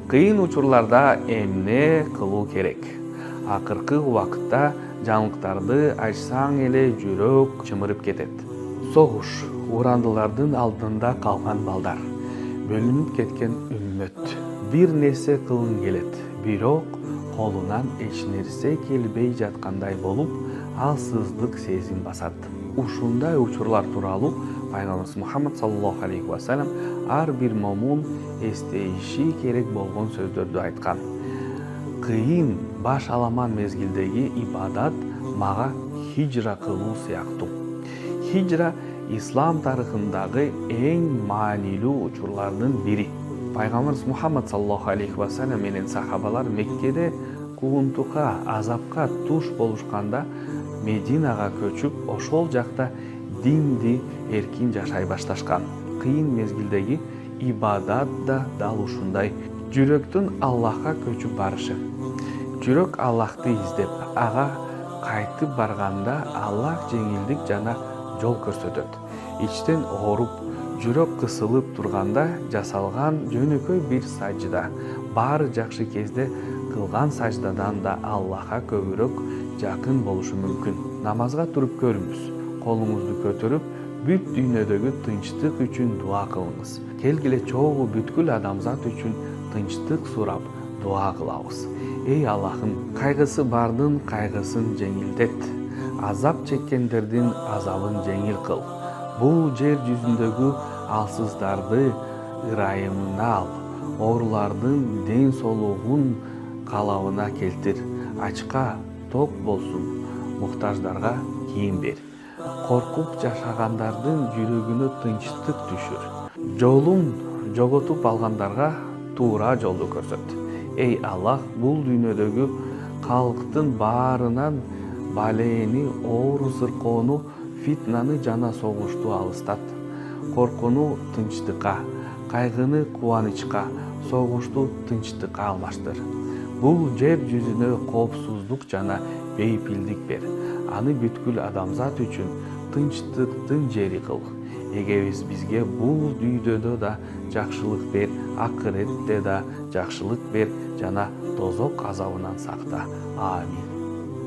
Кыйын учурларда эмне кылуу керек? Акыркы убакытта жаңылыктарды ачсаң эле жүрөк чымырып кетет. Согуш, урандылардын алдында калган балдар, бөлүнүп кеткен үммөт. Бир нерсе кылгың келет, бирок колунан эч нерсе келбей жаткандай болуп, алсыздык сезим басат. Ушундай учурлар тууралуу Пайгамбарыбыз Мухаммад саллаллаху алейхи ва саллям ар бир момун эстейиши керек болгон сөздөрдү айткан. Кыйын, баш аламан мезгилдеги ибадат мага хижра кылуу сыяктуу. Хижра ислам тарыхындагы эң маанилүү учурлардын бири. Пайгамбарыбыз Мухаммад саллаллаху алейхи ва саллям менен сахабалар Меккеде куунтукка, азапка туш болушканда Мединага көчүп, ошол жакта динди эркин жашай башташкан. Кыйын мезгилдеги ибадат да дал ушундай. Жүрөктүн Аллахка көчүп барышы. Жүрөк Аллахты издеп, ага кайтып барганда Аллах жеңилдик жана жол көрсөтөт. Ичтен ооруп, жүрөк кысылып турганда жасалган жөнөкөй бир сажда, баары жакшы кезде кылган саждадан да Аллахка көбүрөөк жакын болушу мүмкүн. Намазга туруп көрүңүз. Колуңузду көтөрүп, бүт дүйнөдөгү тынчтык үчүн дуа кылыңыз. Келгиле чогуу бүткүл адамзат үчүн тынчтык сурап дуа кылабыз. Эй Аллахым, кайгысы бардын кайгысын жеңилдет. Азап чеккендердин азабын жеңил кыл. Бул жер жүзүндөгү алсыздарды ырайымына ал. Оорулардын ден соолугун калабына келтир. Ачка ток болсун, муктаждарга кийим бер. Коркуп жашагандардын жүрөгүнө тынчтык түшүр. Жолун жоготуп алгандарга туура жолду көрсөт. Эй Аллах, бул дүйнөдөгү калктын баарынан балени, оору сыркоону, фитнаны жана согушту алыстат. Коркууну тынчтыкка, кайгыны кубанычка, согушту тынчтыкка алмаштыр. Бул жер жүзүнө коопсуздук жана бейпилдик бер. Аны бүткүл адамзат үчүн тынчтыктын жери кыл. Эгебиз бизге бул дүйнөдө да жакшылык бер, акыретте да жакшылык бер жана тозок азабынан сакта. Амин.